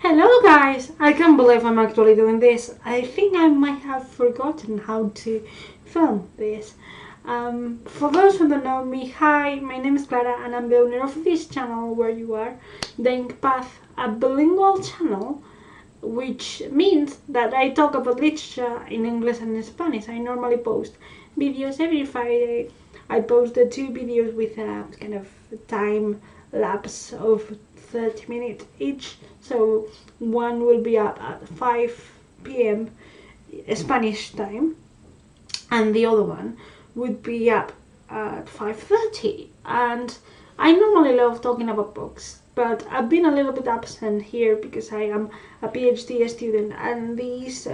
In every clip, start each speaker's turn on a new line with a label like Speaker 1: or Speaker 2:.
Speaker 1: Hello guys! I can't believe I'm actually doing this. I think I might have forgotten how to film this. For those who don't know me, hi, my name is Clara and I'm the owner of this channel where you are, The Ink Path, a bilingual channel, which means that I talk about literature in English and in Spanish. I normally post videos every Friday. I post the two videos with a kind of time lapse of 30 minutes each, so one will be up at 5 p.m. Spanish time and the other one would be up at 5:30. And I normally love talking about books, but I've been a little bit absent here because I am a PhD student, and these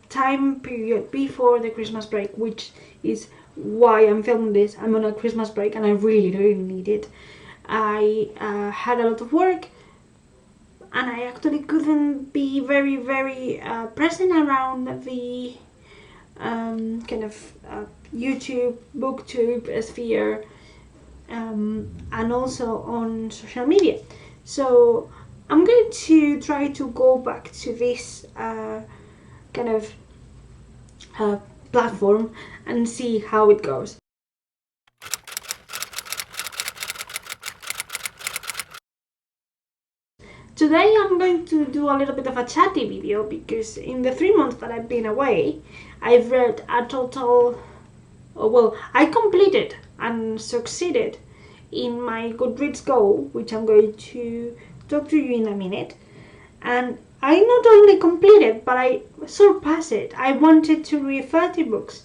Speaker 1: time period before the Christmas break, which is why I'm filming this. I'm on a Christmas break and I really need it. I had a lot of work and I actually couldn't be very present around the kind of YouTube, booktube sphere, and also on social media. So I'm going to try to go back to this kind of platform and see how it goes. Today I'm going to do a little bit of a chatty video because in the 3 months that I've been away, I've read a total, I completed and succeeded in my Goodreads goal, which I'm going to talk to you in a minute. And I not only completed, but I surpassed it. I wanted to read 30 books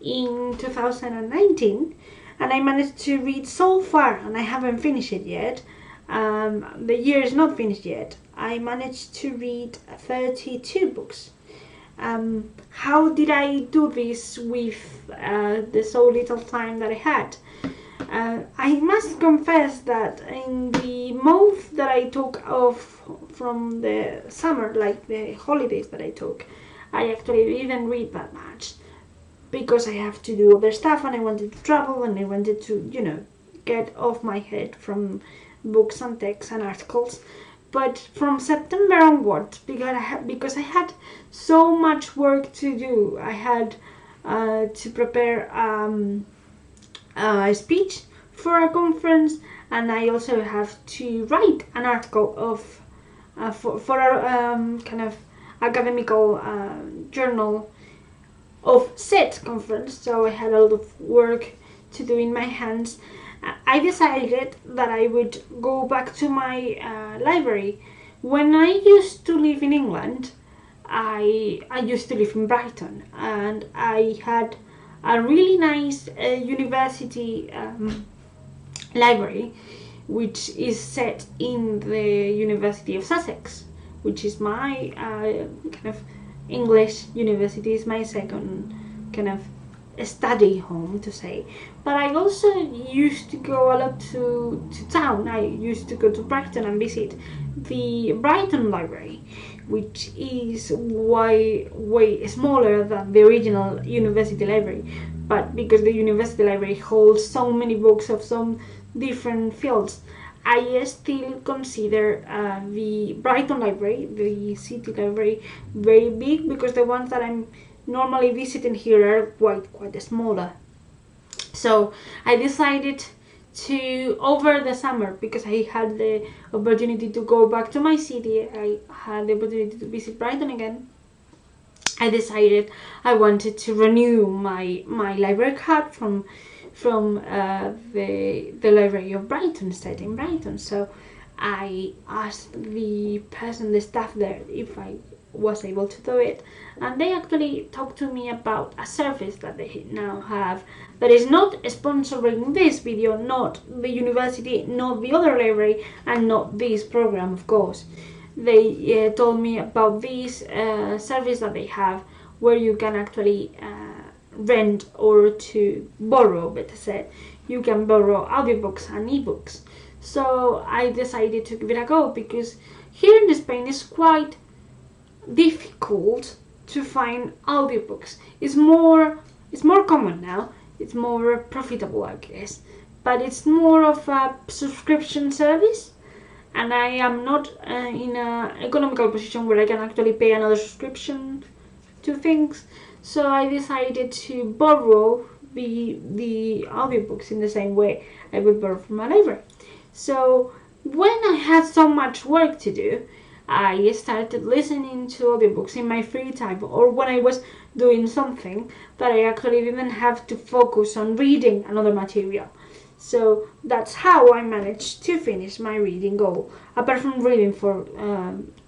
Speaker 1: in 2019, and I managed to read so far, and I haven't finished it yet. The year is not finished yet. I managed to read 32 books. How did I do this with the so little time that I had? I must confess that in the month that I took off from the summer, like the holidays that I took, I actually didn't read that much because I have to do other stuff and I wanted to travel and I wanted to, get off my head from books and texts and articles. But from September onwards, because I had so much work to do, I had to prepare a speech for a conference, and I also have to write an article of for a kind of academical journal of said conference. So I had a lot of work to do in my hands. I decided that I would go back to my library. When I used to live in England, I used to live in Brighton, and I had a really nice university library, which is set in the University of Sussex, which is my kind of English university, is my second kind of study home, to say. But I also used to go a lot to town. I used to go to Brighton and visit the Brighton Library, which is way smaller than the original university library. But because the university library holds so many books of some different fields, I still consider the Brighton Library, the city library, very big, because the ones that I'm normally visiting here are quite smaller. So I decided to, over the summer, because I had the opportunity to go back to my city, I had the opportunity to visit Brighton again. I decided I wanted to renew my library card from the library of Brighton, set in Brighton. So I asked the staff there, if I was able to do it, and they actually talked to me about a service that they now have that is not sponsoring this video, not the university, not the other library, and not this program, of course. They told me about this service that they have, where you can actually rent or to borrow, better said, you can borrow audiobooks and ebooks. So I decided to give it a go, because here in Spain it's quite difficult to find audiobooks. It's more common now, it's more profitable, I guess, but it's more of a subscription service. and I am not in an economical position where I can actually pay another subscription to things. So I decided to borrow the audiobooks in the same way I would borrow from a library. So when I had so much work to do, I started listening to audiobooks in my free time, or when I was doing something that I actually didn't have to focus on reading another material. So that's how I managed to finish my reading goal, apart from reading for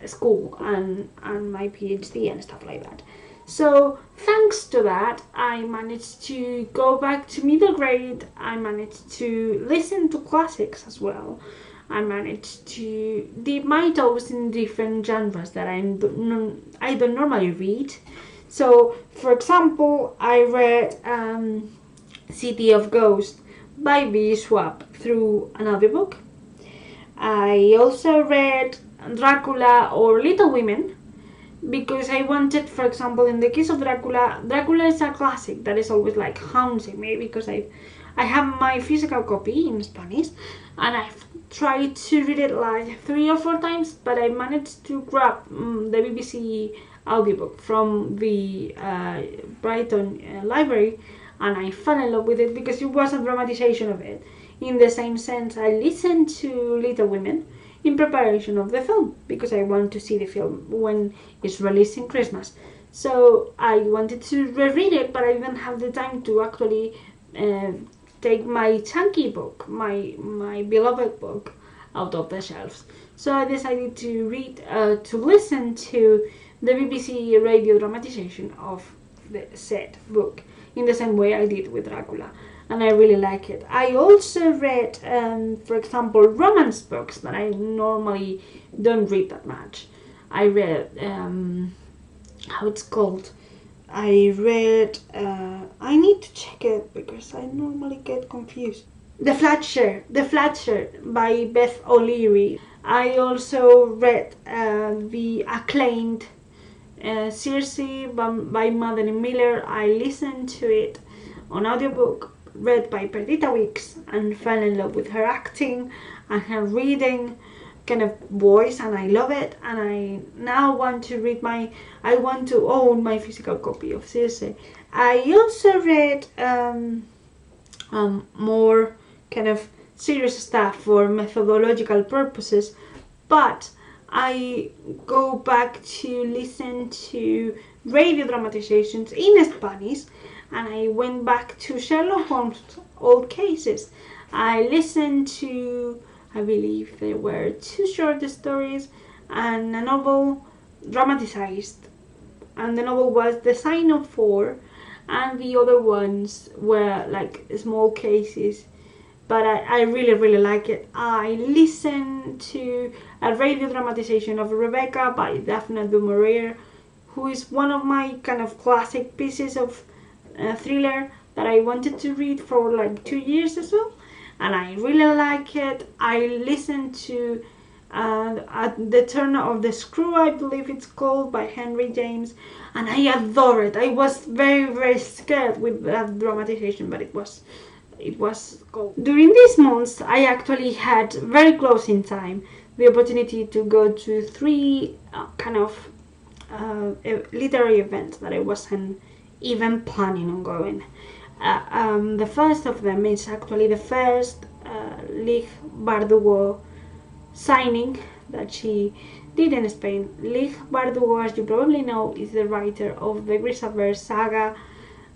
Speaker 1: school and my PhD and stuff like that. So thanks to that, I managed to go back to middle grade. I managed to listen to classics as well. I managed to dip my toes in different genres that I don't normally read. So, for example, I read City of Ghosts by B. Schwab through an audiobook. I also read Dracula or Little Women because I wanted, for example, in the case of Dracula, Dracula is a classic that is always like haunting me because I have my physical copy in Spanish and I've tried to read it like 3 or 4 times, but I managed to grab the BBC audiobook from the Brighton library, and I fell in love with it because it was a dramatization of it. In the same sense, I listened to Little Women in preparation of the film because I want to see the film when it's released in Christmas. So I wanted to reread it, but I didn't have the time to actually take my chunky book, my beloved book, out of the shelves. So I decided to listen to the BBC radio dramatization of the said book in the same way I did with Dracula, and I really like it. I also read, for example, romance books that I normally don't read that much. I read, how it's called? I read, I need to check it because I normally get confused. The Flatshare by Beth O'Leary. I also read the acclaimed Circe by Madeline Miller. I listened to it on audiobook, read by Perdita Wicks, and fell in love with her acting and her reading kind of voice, and I love it. And I now want to own my physical copy of Circe. I also read more kind of serious stuff for methodological purposes, but I go back to listen to radio dramatizations in Spanish, and I went back to Sherlock Holmes' old cases. I listened to, I believe there were 2 short stories and a novel dramatized, and the novel was The Sign of 4, and the other ones were like small cases, but I really like it. I listened to a radio dramatization of Rebecca by Daphne du Maurier, who is one of my kind of classic pieces of thriller that I wanted to read for like 2 years or so, and I really like it. I listened to At the Turn of the Screw, I believe it's called, by Henry James, and I adore it. I was very scared with that dramatization, but it was cool. During these months, I actually had very close in time the opportunity to go to 3 kind of literary events that I wasn't even planning on going. The first of them is actually the first Lig Bardugo signing that she did in Spain. Lig Bardugo, as you probably know, is the writer of the Grisaverse saga,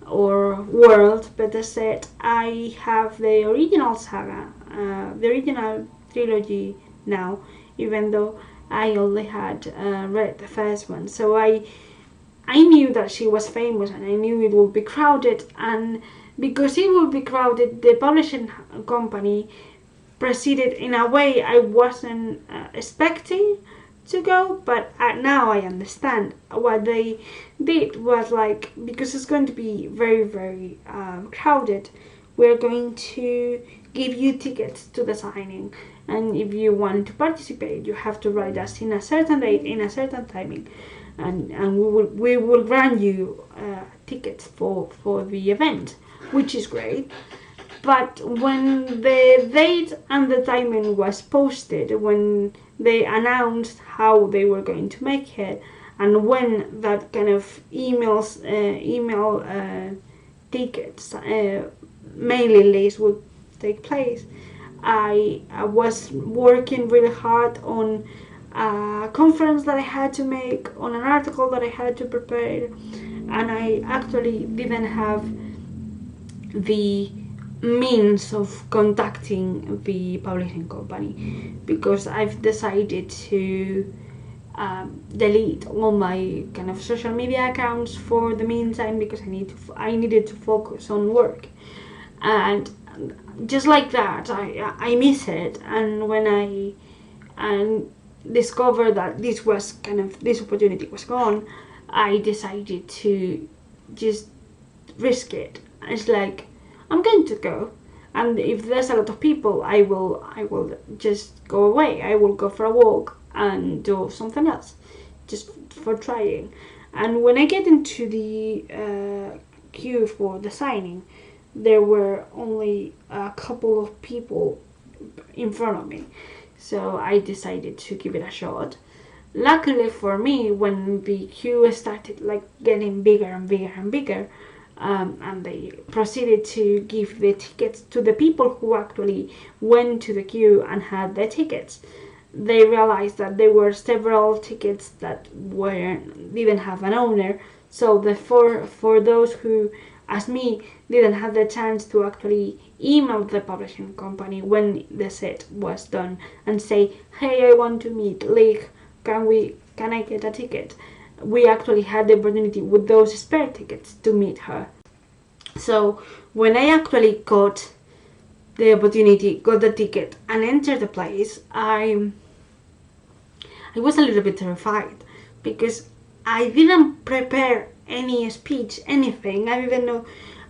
Speaker 1: or world, better said. I have the original saga, the original trilogy now, even though I only had read the first one. So I knew that she was famous, and I knew it would be crowded, and because it would be crowded, the publishing company proceeded in a way I wasn't expecting to go, but now I understand. What they did was, like, because it's going to be very crowded, we're going to give you tickets to the signing, and if you want to participate, you have to write us in a certain date, in a certain timing, and we will grant you tickets for the event, which is great. But when the date and the timing was posted, when they announced how they were going to make it, and when that kind of email tickets mailing list would take place, I was working really hard on a conference that I had to make, on an article that I had to prepare, and I actually didn't have the means of contacting the publishing company, because I've decided to delete all my kind of social media accounts for the meantime, because I needed to focus on work. And just like that, I miss it. And when I discovered that this opportunity was gone, I decided to just risk it. It's like, I'm going to go, and if there's a lot of people, I will just go away. I will go for a walk and do something else, just for trying. And when I get into the queue for the signing, there were only a couple of people in front of me, so I decided to give it a shot. Luckily for me, when the queue started like getting bigger and bigger and bigger, and they proceeded to give the tickets to the people who actually went to the queue and had the tickets, they realized that there were several tickets that didn't have an owner. So for those who, as me, didn't have the chance to actually email the publishing company when the set was done and say, hey, I want to meet Leigh, can I get a ticket? We actually had the opportunity with those spare tickets to meet her. So when I actually got the opportunity, got the ticket, and entered the place, I was a little bit terrified, because I didn't prepare any speech, anything.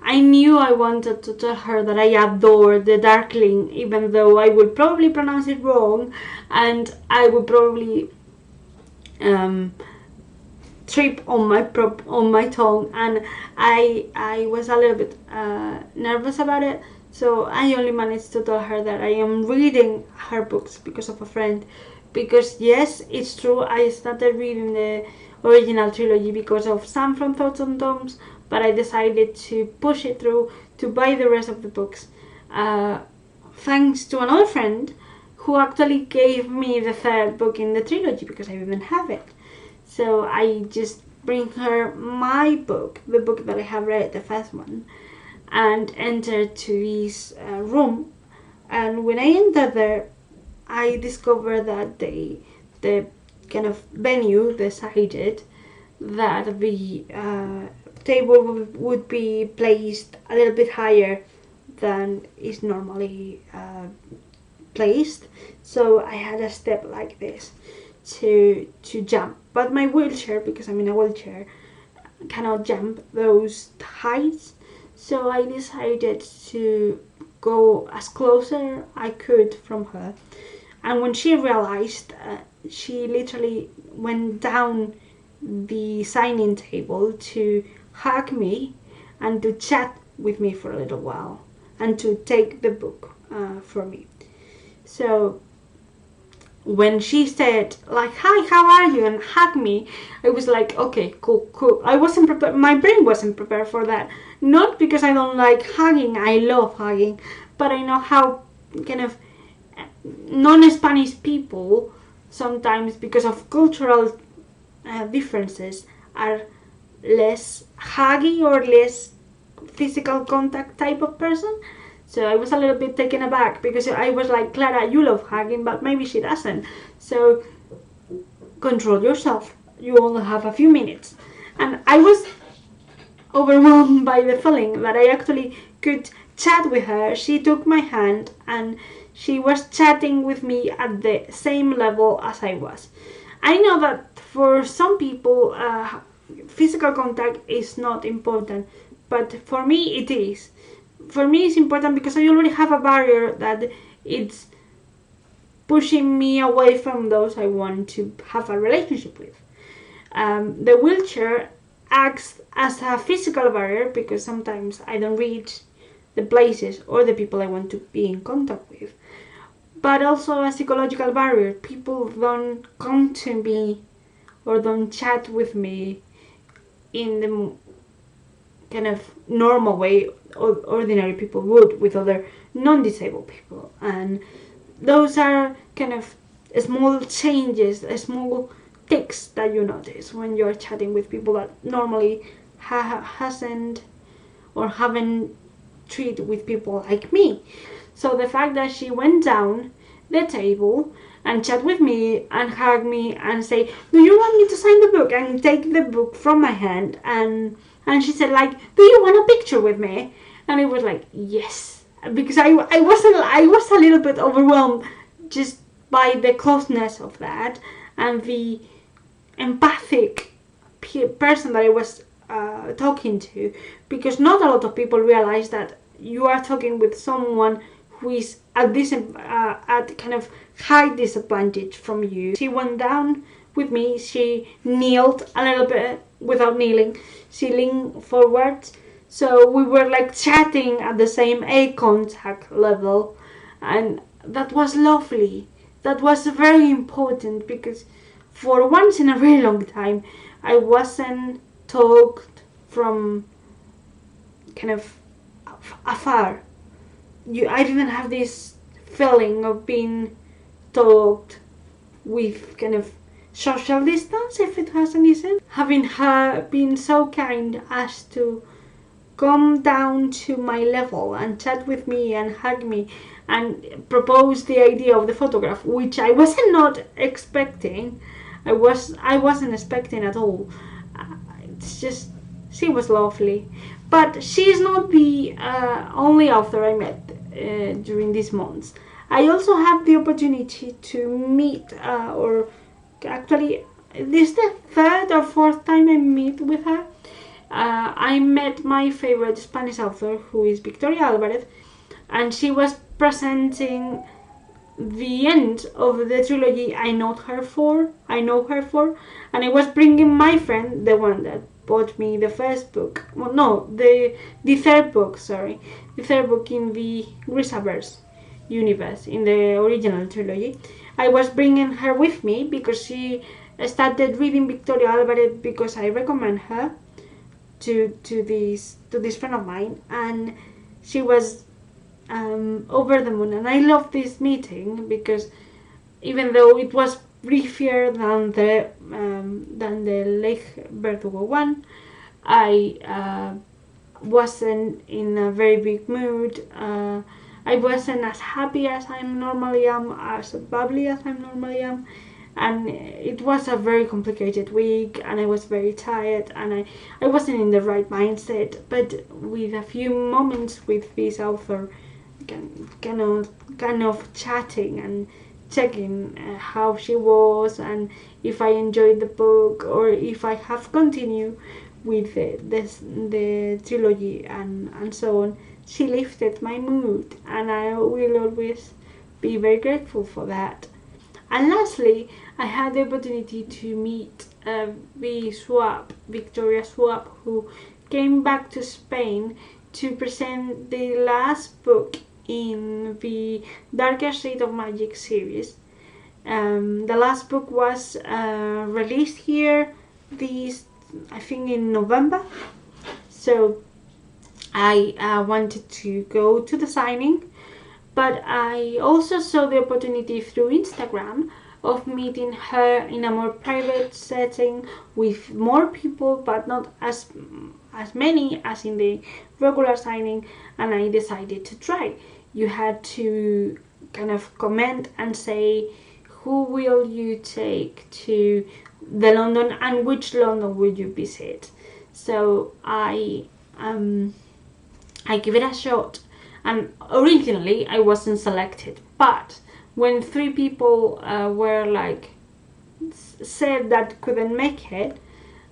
Speaker 1: I knew I wanted to tell her that I adore the Darkling, even though I would probably pronounce it wrong, and I would probably trip on my tongue, and I was a little bit nervous about it. So I only managed to tell her that I am reading her books because of a friend. Because yes, it's true, I started reading the original trilogy because of Sam from Thoughts on Tomes, but I decided to push it through to buy the rest of the books, thanks to another friend who actually gave me the third book in the trilogy, because I didn't have it. So I just bring her my book, the book that I have read, the first one, and enter to his room. And when I entered there, I discovered that the kind of venue decided that the table would be placed a little bit higher than is normally placed. So I had a step like this to jump. But my wheelchair, because I'm in a wheelchair, cannot jump those heights. So I decided to go as closer I could from her. And when she realized, she literally went down the signing table to hug me and to chat with me for a little while and to take the book for me. So when she said like, hi, how are you, and hug me, I was like, okay, cool. I wasn't prepared, my brain wasn't prepared for that. Not because I don't like hugging, I love hugging, but I know how kind of non-Spanish people sometimes, because of cultural differences, are less huggy or less physical contact type of person. So I was a little bit taken aback, because I was like, Clara, you love hugging, but maybe she doesn't. So control yourself. You only have a few minutes. And I was overwhelmed by the feeling that I actually could chat with her. She took my hand and she was chatting with me at the same level as I was. I know that for some people, physical contact is not important, but for me it is. For me it's important because I already have a barrier that it's pushing me away from those I want to have a relationship with. The wheelchair acts as a physical barrier because sometimes I don't reach the places or the people I want to be in contact with. But also a psychological barrier. People don't come to me or don't chat with me in the kind of normal way ordinary people would with other non-disabled people. And those are kind of small changes, small ticks that you notice when you're chatting with people that normally hasn't or haven't treated with people like me. So the fact that she went down the table and chat with me and hug me and say, do you want me to sign the book, and take the book from my hand, and she said like, do you want a picture with me? And it was like, yes, because I was a little bit overwhelmed just by the closeness of that and the empathic person that I was talking to, because not a lot of people realize that you are talking with someone who is at kind of high disadvantage from you. She went down with me, she kneeled a little bit without kneeling, she leaned forward, so we were like chatting at the same eye contact level, and that was lovely. That was very important, because for once in a very long time I wasn't talked from kind of afar. I didn't have this feeling of being talked with kind of social distance, if it has any sense. Having her been so kind as to come down to my level and chat with me and hug me and propose the idea of the photograph, which I wasn't not expecting. I wasn't expecting at all. It's just, she was lovely. But she's not the only author I met during these months. I also had the opportunity to meet, or actually, this is the third or fourth time I meet with her. I met my favorite Spanish author, who is Victoria Alvarez, and she was presenting the end of the trilogy I know her for, and I was bringing my friend, the one that bought me the first book, well, no, the third book, the third book in the Grisaverse universe, in the original trilogy. I was bringing her with me because she started reading Victoria Alvarez because I recommend her to this friend of mine, and she was over the moon. And I love this meeting because even though it was briefer than the Lake Verdugo one, I wasn't in a very big mood. I wasn't as happy as I normally am, as bubbly as I normally am, and it was a very complicated week, and I was very tired, and I wasn't in the right mindset. But with a few moments with this author, kind of chatting and checking how she was, and if I enjoyed the book, or if I have continued with the trilogy and so on, she lifted my mood, and I will always be very grateful for that. And lastly, I had the opportunity to meet Victoria Swap, who came back to Spain to present the last book in the Darker Shade of Magic series. The last book was released here I think in November, so I wanted to go to the signing, but I also saw the opportunity through Instagram of meeting her in a more private setting with more people, but not as many as in the regular signing, and I decided to try. You had to kind of comment and say, who will you take to the London, and which London will you visit? So I give it a shot, and originally I wasn't selected, but when 3 people were like said that couldn't make it,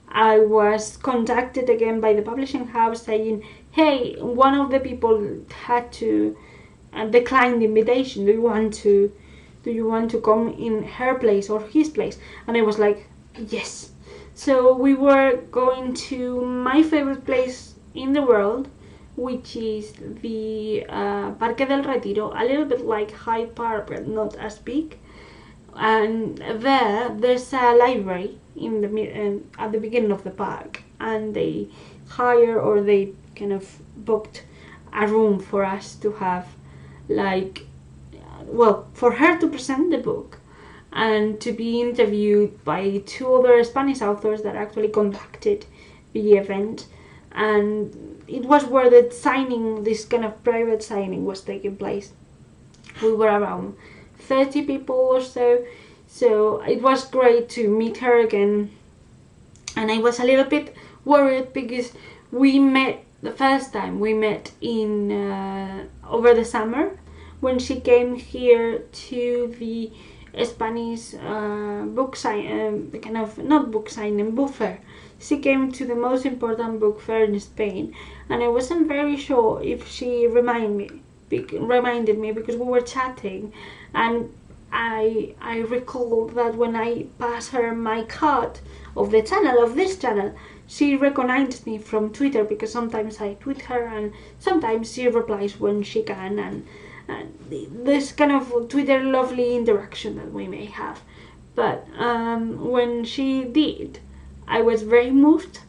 Speaker 1: I was contacted again by the publishing house saying, hey, one of the people had to decline the invitation. Do you want to come in her place or his place? And I was like, yes. So we were going to my favorite place in the world, which is the Parque del Retiro, a little bit like Hyde Park, but not as big. And there's a library in the at the beginning of the park, and they kind of booked a room for us to have, like, well, for her to present the book and to be interviewed by two other Spanish authors that actually conducted the event. And it was where the signing, this kind of private signing, was taking place. We were around 30 people or so, so it was great to meet her again. And I was a little bit worried because the first time we met in over the summer, when she came here to the Spanish book sign, kind of not book signing, book fair. She came to the most important book fair in Spain, and I wasn't very sure if she reminded me because we were chatting, and I recall that when I passed her my card of this channel, she recognized me from Twitter, because sometimes I tweet her and sometimes she replies when she can, and this kind of Twitter lovely interaction that we may have. But when she did, I was very moved,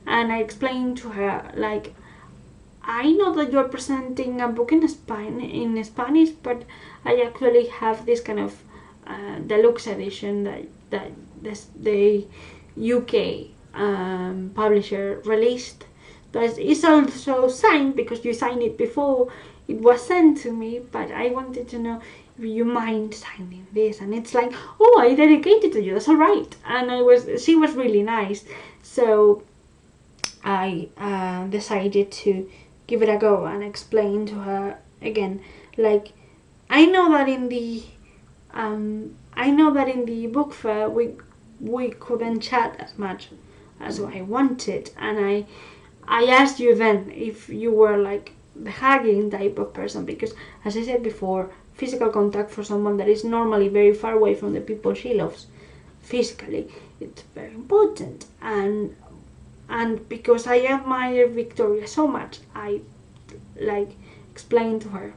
Speaker 1: and I explained to her, like, I know that you're presenting a book in Spanish, but I actually have this kind of deluxe edition that the UK publisher released. But it's also signed, because you signed it before it was sent to me, but I wanted to know if you mind signing this. And it's like, oh, I dedicated to you, that's alright. And she was really nice, so I decided to give it a go and explain to her again, like, I know that in the book fair we couldn't chat as much as I wanted, and I asked you then if you were like the hugging type of person, because, as I said before, physical contact for someone that is normally very far away from the people she loves physically, it's very important. And because I admire Victoria so much, I explained to her,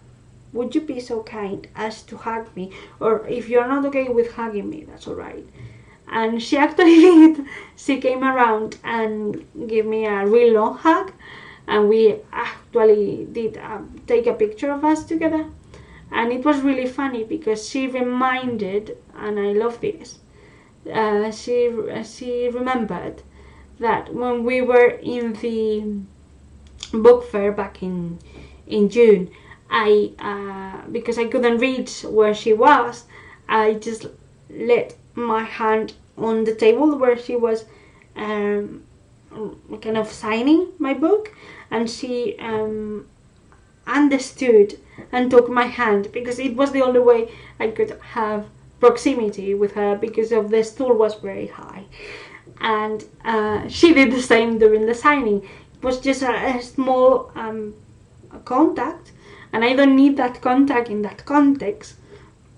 Speaker 1: would you be so kind as to hug me? Or if you're not okay with hugging me, that's alright. And she actually did. She came around and gave me a real long hug, and we actually did take a picture of us together. And it was really funny because she reminded, and I love this, she remembered that when we were in the book fair back in June, because I couldn't reach where she was, I just let my hand on the table where she was kind of signing my book, and she understood and took my hand, because it was the only way I could have proximity with her, because of the stool was very high. And she did the same during the signing. It was just a small contact, and I don't need that contact in that context,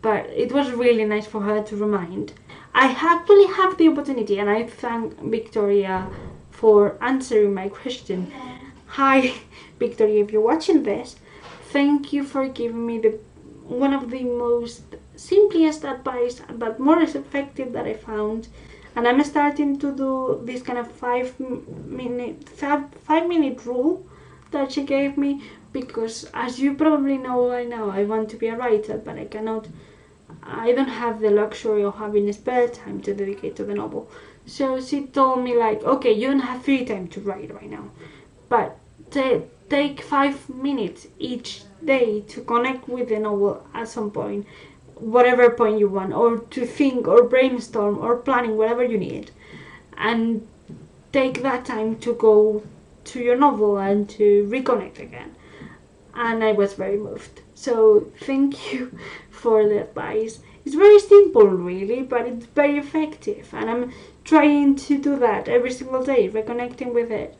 Speaker 1: but it was really nice for her to remind. I actually have the opportunity, and I thank Victoria for answering my question. Hi Victoria, if you're watching this, thank you for giving me one of the most simplest advice, but more effective that I found. And I'm starting to do this kind of 5 minute rule that she gave me, because, as you probably know by now, I want to be a writer, but I don't have the luxury of having spare time to dedicate to the novel. So she told me, like, okay, you don't have free time to write right now, but take 5 minutes each day to connect with the novel at some point, whatever point you want, or to think or brainstorm or planning, whatever you need, and take that time to go to your novel and to reconnect again. And I was very moved, so thank you for the advice. It's very simple really, but it's very effective, and I'm trying to do that every single day, reconnecting with it.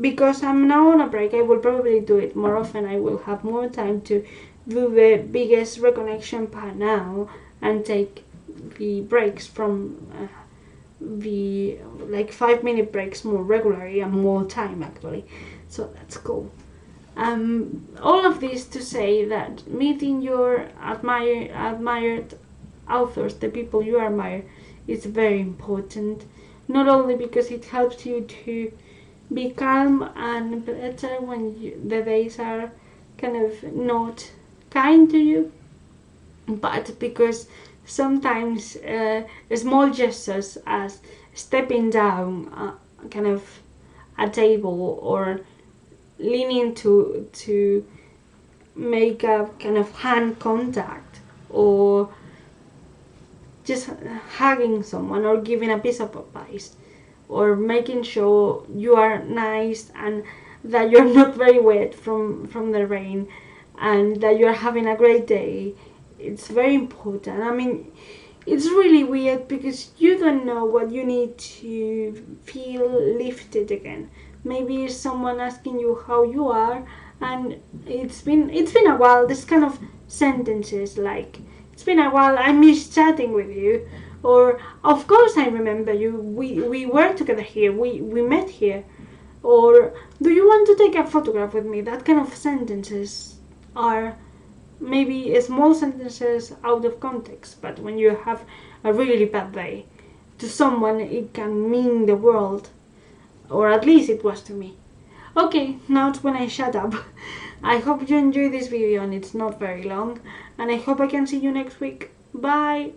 Speaker 1: Because I'm now on a break, I will probably do it more often. I will have more time to do the biggest reconnection part now, and take the breaks from the 5 minute breaks more regularly and more time actually. So that's cool. All of this to say that meeting your admired authors, the people you admire, is very important. Not only because it helps you to be calm and better when the days are kind of not kind to you, but because sometimes small gestures as stepping down kind of a table or leaning to make a kind of hand contact or just hugging someone or giving a piece of advice or making sure you are nice and that you're not very wet from the rain and that you're having a great day. It's very important. I mean, it's really weird because you don't know what you need to feel lifted again. Maybe it's someone asking you how you are, and it's been a while. This kind of sentences like, "It's been a while. I miss chatting with you," or "Of course I remember you. We were together here. We met here," or "Do you want to take a photograph with me?" That kind of sentences are maybe small sentences out of context, but when you have a really bad day, to someone it can mean the world, or at least it was to me. Okay, now it's when I shut up. I hope you enjoyed this video and it's not very long, and I hope I can see you next week. Bye!